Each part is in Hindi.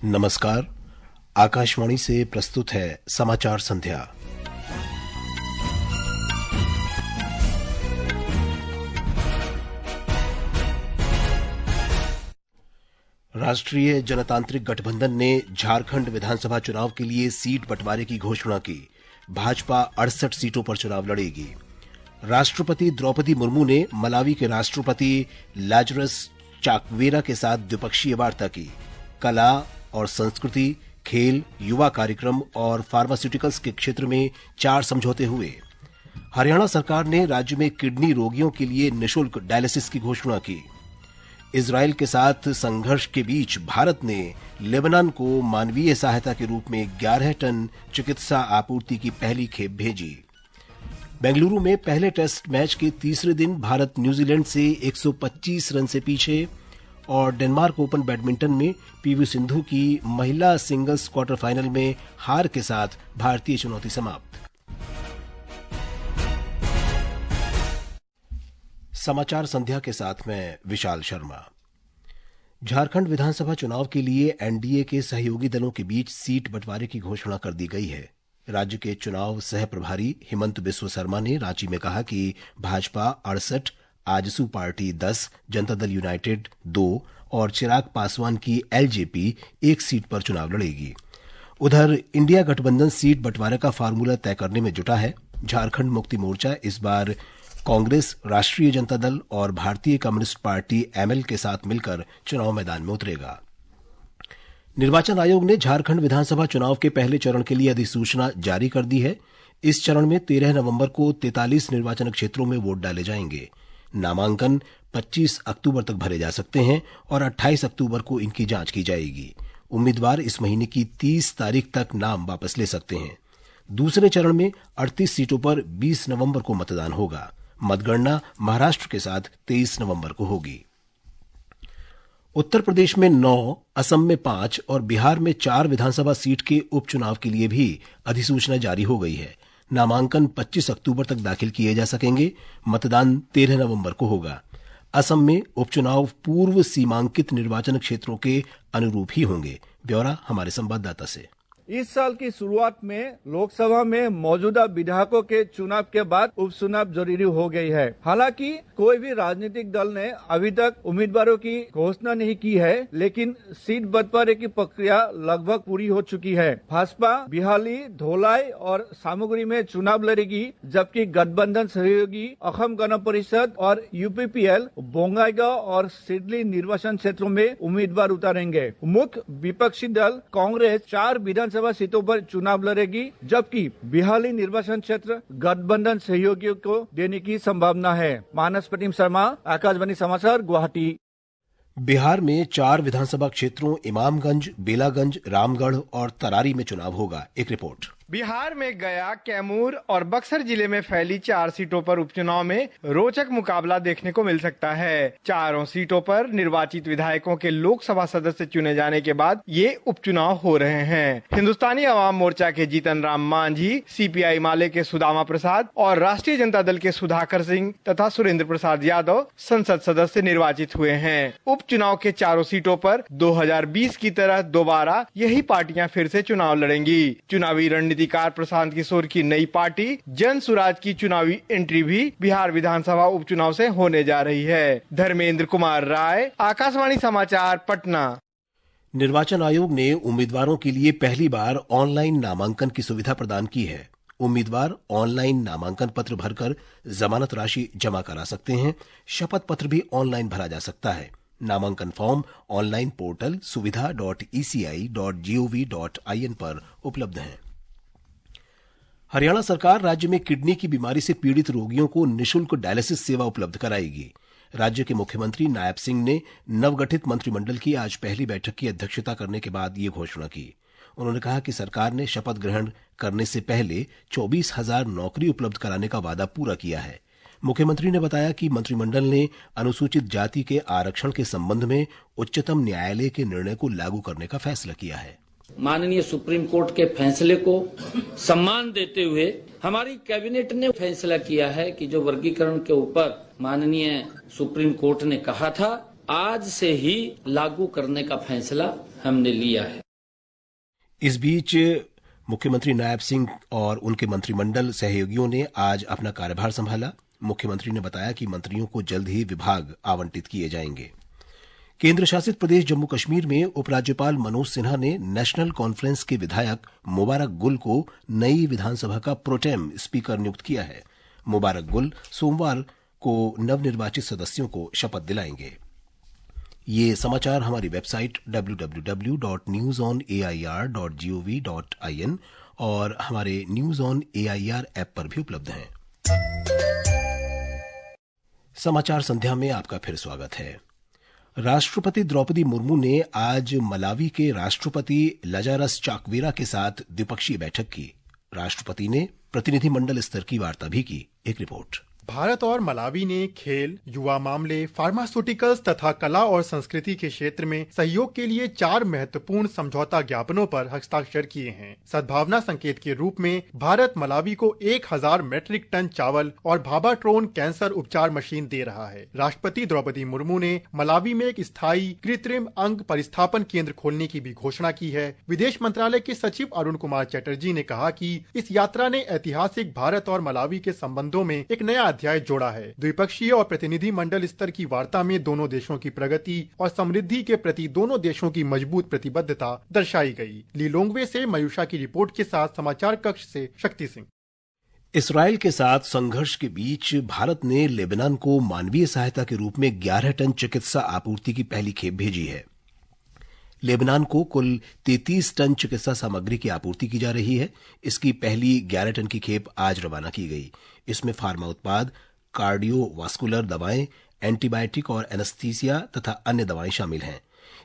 नमस्कार। आकाशवाणी से प्रस्तुत है समाचार संध्या। राष्ट्रीय जनतांत्रिक गठबंधन ने झारखंड विधानसभा चुनाव के लिए सीट बंटवारे की घोषणा की। भाजपा 68 सीटों पर चुनाव लड़ेगी। राष्ट्रपति द्रौपदी मुर्मू ने मलावी के राष्ट्रपति लाजरस चाकवेरा के साथ द्विपक्षीय वार्ता की। कला और संस्कृति, खेल, युवा कार्यक्रम और फार्मास्यूटिकल्स के क्षेत्र में 4 समझौते हुए। हरियाणा सरकार ने राज्य में किडनी रोगियों के लिए निःशुल्क डायलिसिस की घोषणा की। इजरायल के साथ संघर्ष के बीच भारत ने लेबनान को मानवीय सहायता के रूप में 11 टन चिकित्सा आपूर्ति की पहली खेप भेजी। बेंगलुरु में पहले टेस्ट मैच के तीसरे दिन भारत न्यूजीलैंड से 125 रन से पीछे। और डेनमार्क ओपन बैडमिंटन में पीवी सिंधु की महिला सिंगल्स क्वार्टर फाइनल में हार के साथ भारतीय चुनौती समाप्त। समाचार संध्या के साथ मैं विशाल शर्मा। झारखंड विधानसभा चुनाव के लिए एनडीए के सहयोगी दलों के बीच सीट बंटवारे की घोषणा कर दी गई है। राज्य के चुनाव सह प्रभारी हिमंत बिस्व शर्मा ने रांची में कहा कि भाजपा 68, आजसू पार्टी 10, जनता दल यूनाइटेड 2 और चिराग पासवान की एलजेपी 1 सीट पर चुनाव लड़ेगी। उधर इंडिया गठबंधन सीट बंटवारे का फार्मूला तय करने में जुटा है। झारखंड मुक्ति मोर्चा इस बार कांग्रेस, राष्ट्रीय जनता दल और भारतीय कम्युनिस्ट पार्टी एमएल के साथ मिलकर चुनाव मैदान में उतरेगा। निर्वाचन आयोग ने झारखंड विधानसभा चुनाव के पहले चरण के लिए अधिसूचना जारी कर दी है। इस चरण में 13 नवंबर को 43 निर्वाचन क्षेत्रों में वोट डाले जाएंगे। नामांकन 25 अक्टूबर तक भरे जा सकते हैं और 28 अक्टूबर को इनकी जांच की जाएगी। उम्मीदवार इस महीने की 30 तारीख तक नाम वापस ले सकते हैं। दूसरे चरण में 38 सीटों पर 20 नवंबर को मतदान होगा। मतगणना महाराष्ट्र के साथ 23 नवंबर को होगी। उत्तर प्रदेश में 9, असम में 5 और बिहार में 4 विधानसभा सीट के उपचुनाव के लिए भी अधिसूचना जारी हो गई है। नामांकन 25 अक्टूबर तक दाखिल किए जा सकेंगे। मतदान 13 नवंबर को होगा। असम में उपचुनाव पूर्व सीमांकित निर्वाचन क्षेत्रों के अनुरूप ही होंगे। ब्यौरा हमारे संवाददाता से। इस साल की शुरुआत में लोकसभा में मौजूदा विधायकों के चुनाव के बाद उपचुनाव जरूरी हो गई है। हालांकि कोई भी राजनीतिक दल ने अभी तक उम्मीदवारों की घोषणा नहीं की है, लेकिन सीट बंटवारे की प्रक्रिया लगभग पूरी हो चुकी है। भाजपा बिहाली, धोलाई और सामग्री में चुनाव लड़ेगी, जबकि गठबंधन सहयोगी असम गण परिषद और यूपीपीएल बोंगाईगांव और सिडली निर्वाचन क्षेत्रों में उम्मीदवार उतारेंगे। मुख्य विपक्षी दल कांग्रेस 4 विधानसभा सीटों पर चुनाव लड़ेगी, जबकि बिहाली निर्वाचन क्षेत्र गठबंधन सहयोगियों को देने की संभावना है। मानस प्रतिम शर्मा, आकाशवाणी समाचार, गुवाहाटी। बिहार में 4 विधानसभा क्षेत्रों इमामगंज, बेलागंज, रामगढ़ और तरारी में चुनाव होगा। एक रिपोर्ट। बिहार में गया, कैमूर और बक्सर जिले में फैली 4 सीटों पर उपचुनाव में रोचक मुकाबला देखने को मिल सकता है। चारों सीटों पर निर्वाचित विधायकों के लोकसभा सदस्य चुने जाने के बाद ये उपचुनाव हो रहे हैं। हिंदुस्तानी अवाम मोर्चा के जीतन राम मांझी, सीपीआई माले के सुदामा प्रसाद और राष्ट्रीय जनता दल के सुधाकर सिंह तथा सुरेंद्र प्रसाद यादव संसद सदस्य निर्वाचित हुए हैं। उपचुनाव के चारों सीटों पर 2020 की तरह दोबारा यही पार्टियां फिर से चुनाव लड़ेंगी। चुनावी रणनीतिकार प्रशांत किशोर की नई पार्टी जन सुराज की चुनावी एंट्री भी बिहार विधानसभा उपचुनाव से होने जा रही है। धर्मेंद्र कुमार राय, आकाशवाणी समाचार, पटना। निर्वाचन आयोग ने उम्मीदवारों के लिए पहली बार ऑनलाइन नामांकन की सुविधा प्रदान की है। उम्मीदवार ऑनलाइन नामांकन पत्र भरकर जमानत राशि जमा करा सकते हैं। शपथ पत्र भी ऑनलाइन भरा जा सकता है। नामांकन फॉर्म ऑनलाइन पोर्टल suvidha.eci.gov.in पर उपलब्ध है। हरियाणा सरकार राज्य में किडनी की बीमारी से पीड़ित रोगियों को निःशुल्क डायलिसिस सेवा उपलब्ध कराएगी। राज्य के मुख्यमंत्री नायब सिंह ने नवगठित मंत्रिमंडल की आज पहली बैठक की अध्यक्षता करने के बाद ये घोषणा की। उन्होंने कहा कि सरकार ने शपथ ग्रहण करने से पहले 24,000 नौकरी उपलब्ध कराने का वादा पूरा किया है। मुख्यमंत्री ने बताया कि मंत्रिमंडल ने अनुसूचित जाति के आरक्षण के संबंध में उच्चतम न्यायालय के निर्णय को लागू करने का फैसला किया है। माननीय सुप्रीम कोर्ट के फैसले को सम्मान देते हुए हमारी कैबिनेट ने फैसला किया है कि जो वर्गीकरण के ऊपर माननीय सुप्रीम कोर्ट ने कहा था, आज से ही लागू करने का फैसला हमने लिया है। इस बीच मुख्यमंत्री नायब सिंह और उनके मंत्रिमंडल सहयोगियों ने आज अपना कार्यभार संभाला। मुख्यमंत्री ने बताया कि मंत्रियों को जल्द ही विभाग आवंटित किए जाएंगे। केंद्र शासित प्रदेश जम्मू कश्मीर में उपराज्यपाल मनोज सिन्हा ने नेशनल कॉन्फ्रेंस के विधायक मुबारक गुल को नई विधानसभा का प्रोटेम स्पीकर नियुक्त किया है। मुबारक गुल सोमवार को नवनिर्वाचित सदस्यों को शपथ दिलाएंगे। ये समाचार हमारी वेबसाइट www.newsonair.gov.in और हमारे न्यूज ऑन एआईआर ऐप पर भी उपलब्ध हैं। समाचार संध्या में आपका फिर स्वागत है। राष्ट्रपति द्रौपदी मुर्मू ने आज मलावी के राष्ट्रपति लजारस चाकवेरा के साथ द्विपक्षीय बैठक की। राष्ट्रपति ने प्रतिनिधिमंडल स्तर की वार्ता भी की। एक रिपोर्ट। भारत और मलावी ने खेल, युवा मामले, फार्मास्यूटिकल्स तथा कला और संस्कृति के क्षेत्र में सहयोग के लिए 4 महत्वपूर्ण समझौता ज्ञापनों पर हस्ताक्षर किए हैं। सद्भावना संकेत के रूप में भारत मलावी को 1000 मेट्रिक टन चावल और भाबाट्रोन कैंसर उपचार मशीन दे रहा है। राष्ट्रपति द्रौपदी मुर्मू ने मलावी में एक स्थायी कृत्रिम अंग परिस्थापन केंद्र खोलने की भी घोषणा की है। विदेश मंत्रालय के सचिव अरुण कुमार चटर्जी ने कहा कि इस यात्रा ने ऐतिहासिक भारत और मलावी के संबंधों में एक नया अध्याय जोड़ा है। द्विपक्षीय और प्रतिनिधि मंडल स्तर की वार्ता में दोनों देशों की प्रगति और समृद्धि के प्रति दोनों देशों की मजबूत प्रतिबद्धता दर्शाई गई। लिलोंगवे से मयूषा की रिपोर्ट के साथ समाचार कक्ष से शक्ति सिंह। इसराइल के साथ संघर्ष के बीच भारत ने लेबनान को मानवीय सहायता के रूप में 11 टन चिकित्सा आपूर्ति की पहली खेप भेजी है। लेबनान को कुल 33 टन चिकित्सा सामग्री की आपूर्ति की जा रही है। इसकी पहली 11 टन की खेप आज रवाना की गई। इसमें फार्मा उत्पाद, कार्डियोवास्कुलर दवाएं, एंटीबायोटिक और एनेस्थीसिया तथा अन्य दवाएं शामिल हैं।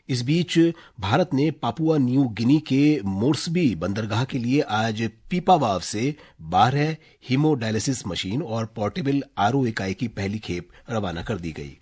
इस बीच भारत ने पापुआ न्यू गिनी के मोर्सबी बंदरगाह के लिए आज पीपावाव से 12 हीमोडायलिसिस मशीन और पोर्टेबल आरओ इकाई की पहली खेप रवाना कर दी गई।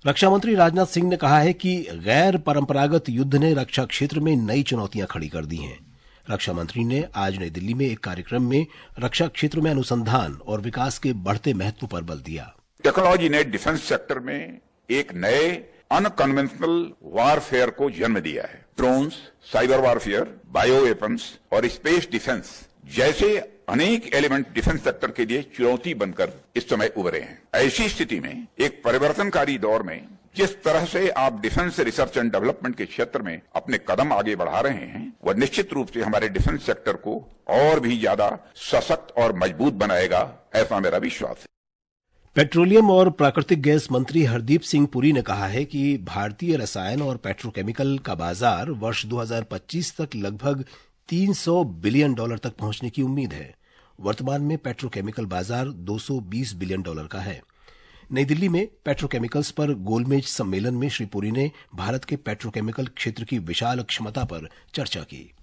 रक्षा मंत्री राजनाथ सिंह ने कहा है कि गैर परंपरागत युद्ध ने रक्षा क्षेत्र में नई चुनौतियां खड़ी कर दी हैं। रक्षा मंत्री ने आज नई दिल्ली में एक कार्यक्रम में रक्षा क्षेत्र में अनुसंधान और विकास के बढ़ते महत्व पर बल दिया। टेक्नोलॉजी ने डिफेंस सेक्टर में एक नए अनकन्वेंशनल वारफेयर को जन्म दिया है। Drones, cyber warfare, bio weapons और स्पेस डिफेंस जैसे अनेक एलिमेंट डिफेंस सेक्टर के लिए चुनौती बनकर इस समय उभरे हैं। ऐसी स्थिति में एक परिवर्तनकारी दौर में जिस तरह से आप डिफेंस रिसर्च एंड डेवलपमेंट के क्षेत्र में अपने कदम आगे बढ़ा रहे हैं, वह निश्चित रूप से हमारे डिफेंस सेक्टर को और भी ज्यादा सशक्त और मजबूत बनाएगा, ऐसा मेरा विश्वास है। पेट्रोलियम और प्राकृतिक गैस मंत्री हरदीप सिंह पुरी ने कहा है कि भारतीय रसायन और पेट्रोकेमिकल का बाजार वर्ष 2025 तक लगभग $300 बिलियन तक पहुंचने की उम्मीद है। वर्तमान में पेट्रोकेमिकल बाजार $220 बिलियन का है। नई दिल्ली में पेट्रोकेमिकल्स पर गोलमेज सम्मेलन में श्री पुरी ने भारत के पेट्रोकेमिकल क्षेत्र की विशाल क्षमता पर चर्चा की।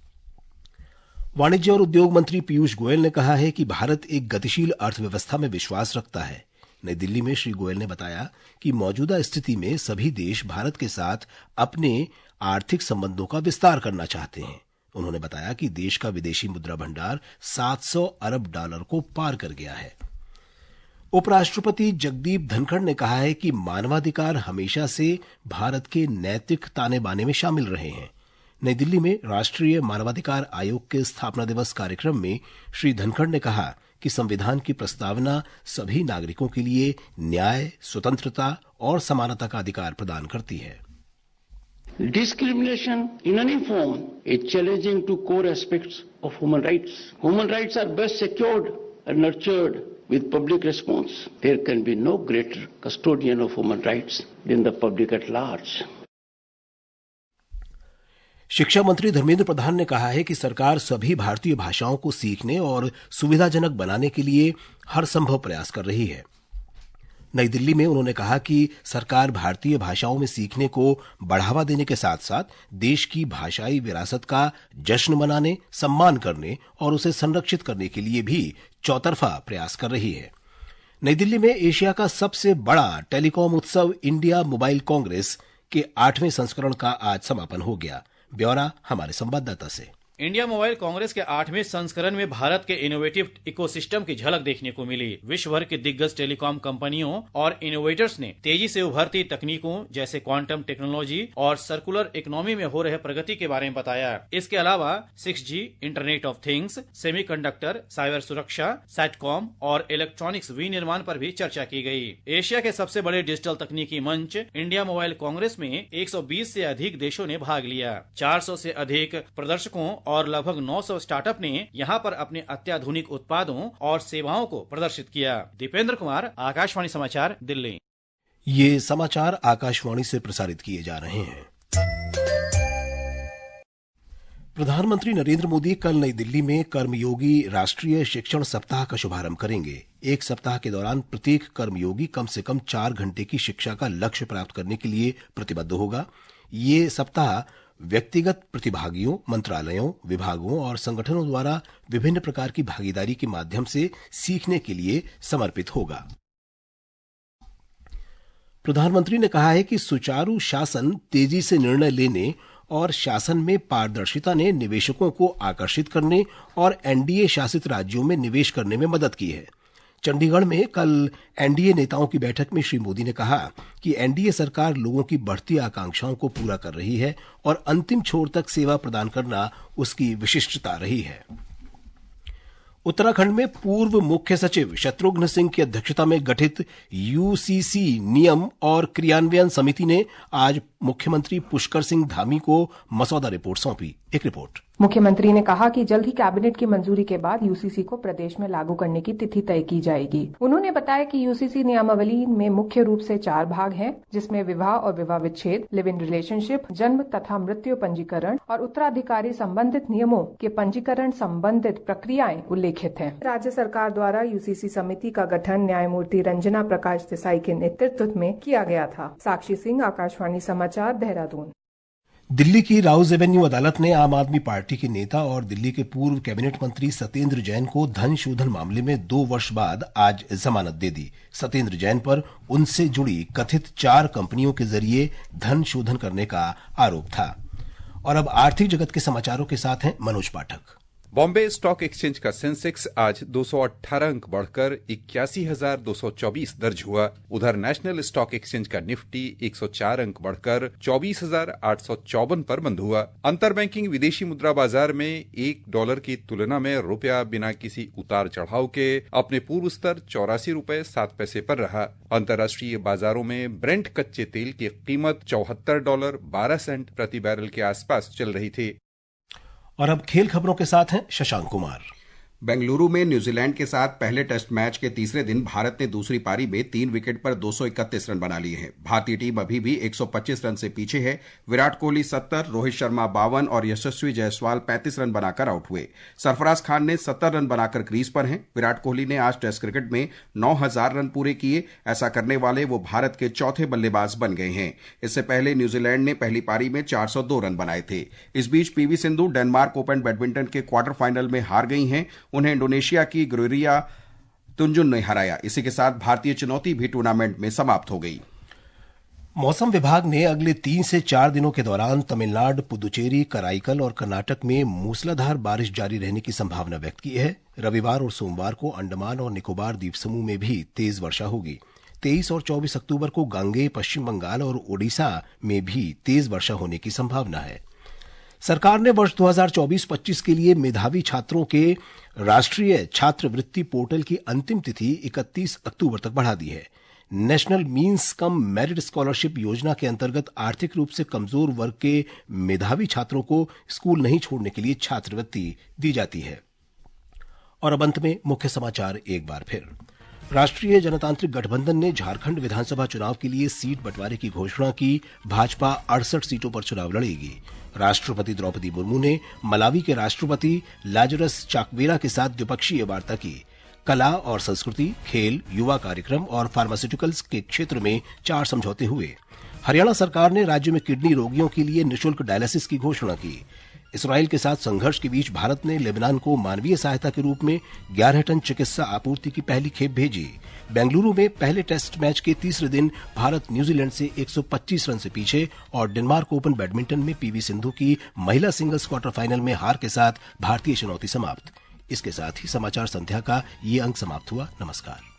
वाणिज्य और उद्योग मंत्री पीयूष गोयल ने कहा है कि भारत एक गतिशील अर्थव्यवस्था में विश्वास रखता है। नई दिल्ली में श्री गोयल ने बताया कि मौजूदा स्थिति में सभी देश भारत के साथ अपने आर्थिक संबंधों का विस्तार करना चाहते हैं। उन्होंने बताया कि देश का विदेशी मुद्रा भंडार $700 अरब को पार कर गया है। उपराष्ट्रपति जगदीप धनखड़ ने कहा है कि मानवाधिकार हमेशा से भारत के नैतिक ताने बाने में शामिल रहे हैं। नई दिल्ली में राष्ट्रीय मानवाधिकार आयोग के स्थापना दिवस कार्यक्रम में श्री धनखड़ ने कहा कि संविधान की प्रस्तावना सभी नागरिकों के लिए न्याय, स्वतंत्रता और समानता का अधिकार प्रदान करती है। Discrimination in any form is challenging to core aspects of human rights. Human rights are best secured and nurtured with public response. There can be no greater custodian of human rights than the public at large. शिक्षा मंत्री धर्मेंद्र प्रधान ने कहा है कि सरकार सभी भारतीय भाषाओं को सीखने और सुविधाजनक बनाने के लिए हर संभव प्रयास कर रही है। नई दिल्ली में उन्होंने कहा कि सरकार भारतीय भाषाओं में सीखने को बढ़ावा देने के साथ साथ देश की भाषाई विरासत का जश्न मनाने, सम्मान करने और उसे संरक्षित करने के लिए भी चौतरफा प्रयास कर रही है। नई दिल्ली में एशिया का सबसे बड़ा टेलीकॉम उत्सव इंडिया मोबाइल कांग्रेस के 8वें संस्करण का आज समापन हो गया। ब्यौरा हमारे संवाददाता से। इंडिया मोबाइल कांग्रेस के 8वें संस्करण में भारत के इनोवेटिव इकोसिस्टम की झलक देखने को मिली। विश्व भर के दिग्गज टेलीकॉम कंपनियों और इनोवेटर्स ने तेजी से उभरती तकनीकों जैसे क्वांटम टेक्नोलॉजी और सर्कुलर इकोनॉमी में हो रहे प्रगति के बारे में बताया। इसके अलावा 6G, internet of things, semiconductor, cyber सुरक्षा, सैटकॉम और इलेक्ट्रॉनिक्स विनिर्माण पर भी चर्चा की गई। एशिया के सबसे बड़े डिजिटल तकनीकी मंच इंडिया मोबाइल कांग्रेस में 120 से अधिक देशों ने भाग लिया। 400 से अधिक प्रदर्शकों और लगभग 900 स्टार्टअप ने यहां पर अपने अत्याधुनिक उत्पादों और सेवाओं को प्रदर्शित किया। दीपेंद्र कुमार, आकाशवाणी समाचार, दिल्ली। ये समाचार आकाशवाणी से प्रसारित किए जा रहे हैं। प्रधानमंत्री नरेंद्र मोदी कल नई दिल्ली में कर्मयोगी राष्ट्रीय शिक्षण सप्ताह का शुभारंभ करेंगे। एक सप्ताह के दौरान प्रत्येक कर्मयोगी कम से कम 4 घंटे की शिक्षा का लक्ष्य प्राप्त करने के लिए प्रतिबद्ध होगा। ये सप्ताह व्यक्तिगत प्रतिभागियों, मंत्रालयों, विभागों और संगठनों द्वारा विभिन्न प्रकार की भागीदारी के माध्यम से सीखने के लिए समर्पित होगा। प्रधानमंत्री ने कहा है कि सुचारू शासन, तेजी से निर्णय लेने और शासन में पारदर्शिता ने निवेशकों को आकर्षित करने और एनडीए शासित राज्यों में निवेश करने में मदद की है। चंडीगढ़ में कल एनडीए नेताओं की बैठक में श्री मोदी ने कहा कि एनडीए सरकार लोगों की बढ़ती आकांक्षाओं को पूरा कर रही है और अंतिम छोर तक सेवा प्रदान करना उसकी विशिष्टता रही है। उत्तराखंड में पूर्व मुख्य सचिव शत्रुघ्न सिंह की अध्यक्षता में गठित यूसीसी नियम और क्रियान्वयन समिति ने आज मुख्यमंत्री पुष्कर सिंह धामी को मसौदा रिपोर्ट सौंपी। एक रिपोर्ट। मुख्यमंत्री ने कहा कि जल्द ही कैबिनेट की मंजूरी के बाद यूसीसी को प्रदेश में लागू करने की तिथि तय की जाएगी। उन्होंने बताया कि यूसीसी नियमावली में मुख्य रूप से 4 भाग हैं, जिसमें विवाह और विवाह विच्छेद, लिव इन रिलेशनशिप, जन्म तथा मृत्यु पंजीकरण और उत्तराधिकारी संबंधित नियमों के पंजीकरण संबंधित प्रक्रियाएं उल्लेखित हैं। राज्य सरकार द्वारा यूसीसी समिति का गठन न्यायमूर्ति रंजना प्रकाश देसाई के नेतृत्व में किया गया था। साक्षी सिंह, आकाशवाणी समाचार, देहरादून। दिल्ली की राउज एवेन्यू अदालत ने आम आदमी पार्टी के नेता और दिल्ली के पूर्व कैबिनेट मंत्री सत्येंद्र जैन को धन शोधन मामले में 2 वर्ष बाद आज जमानत दे दी। सत्येंद्र जैन पर उनसे जुड़ी कथित 4 कंपनियों के जरिए धन शोधन करने का आरोप था। और अब आर्थिक जगत के समाचारों के साथ हैं मनोज पाठक। बॉम्बे स्टॉक एक्सचेंज का सेंसेक्स आज 218 अंक बढ़कर 81,224 दर्ज हुआ। उधर नेशनल स्टॉक एक्सचेंज का निफ्टी 104 अंक बढ़कर 24,854 पर बंद हुआ। अंतर बैंकिंग विदेशी मुद्रा बाजार में $1 की तुलना में रुपया बिना किसी उतार चढ़ाव के अपने पूर्व स्तर $84.07 पर रहा। अंतर्राष्ट्रीय बाजारों में ब्रेंट कच्चे तेल की कीमत $74.12 प्रति बैरल के आसपास चल रही थी। और अब खेल खबरों के साथ हैं शशांक कुमार। बेंगलुरु में न्यूजीलैंड के साथ पहले टेस्ट मैच के तीसरे दिन भारत ने दूसरी पारी में 3 विकेट पर 231 रन बना लिए हैं। भारतीय टीम अभी भी 125 रन से पीछे है। विराट कोहली 70, रोहित शर्मा 52 और यशस्वी जायसवाल 35 रन बनाकर आउट हुए। सरफराज खान ने 70 रन बनाकर क्रीज पर हैं। विराट कोहली ने आज टेस्ट क्रिकेट में 9,000 रन पूरे किए। ऐसा करने वाले वो भारत के चौथे बल्लेबाज बन गए हैं। इससे पहले न्यूजीलैंड ने पहली पारी में 402 रन बनाए थे। इस बीच PV Sindhu Denmark open badminton के क्वार्टर फाइनल में हार गई हैं। उन्हें इंडोनेशिया की ग्रोरिया तुंजुन ने हराया। इसी के साथ भारतीय चुनौती भी टूर्नामेंट में समाप्त हो गई। मौसम विभाग ने अगले 3 से 4 दिनों के दौरान तमिलनाडु, पुदुचेरी, कराईकल और कर्नाटक में मूसलाधार बारिश जारी रहने की संभावना व्यक्त की है। रविवार और सोमवार को अंडमान और निकोबार द्वीप समूह में भी तेज वर्षा होगी। 23 और 24 अक्टूबर को गांगे, पश्चिम बंगाल और ओडिशा में भी तेज वर्षा होने की संभावना है। सरकार ने वर्ष 2024-25 के लिए मेधावी छात्रों के राष्ट्रीय छात्रवृत्ति पोर्टल की अंतिम तिथि 31 अक्टूबर तक बढ़ा दी है। National means cum merit scholarship योजना के अंतर्गत आर्थिक रूप से कमजोर वर्ग के मेधावी छात्रों को स्कूल नहीं छोड़ने के लिए छात्रवृत्ति दी जाती है। और अब अंत में मुख्य समाचार एक बार फिर। राष्ट्रीय जनतांत्रिक गठबंधन ने झारखंड विधानसभा चुनाव के लिए सीट बंटवारे की घोषणा की। भाजपा 68 सीटों पर चुनाव लड़ेगी। राष्ट्रपति द्रौपदी मुर्मू ने मलावी के राष्ट्रपति लाजरस चाकवेरा के साथ द्विपक्षीय वार्ता की। कला और संस्कृति, खेल, युवा कार्यक्रम और फार्मास्यूटिकल्स के क्षेत्र में 4 समझौते हुए। हरियाणा सरकार ने राज्य में किडनी रोगियों के लिए निःशुल्क डायलिसिस की घोषणा की। इसराइल के साथ संघर्ष के बीच भारत ने लेबनान को मानवीय सहायता के रूप में 11 टन चिकित्सा आपूर्ति की पहली खेप भेजी। बेंगलुरु में पहले टेस्ट मैच के तीसरे दिन भारत न्यूजीलैंड से 125 रन से पीछे और डेनमार्क ओपन बैडमिंटन में पीवी सिंधु की महिला सिंगल्स क्वार्टर फाइनल में हार के साथ भारतीय चुनौती समाप्त। इसके साथ ही समाचार संध्या का ये अंक समाप्त हुआ। नमस्कार।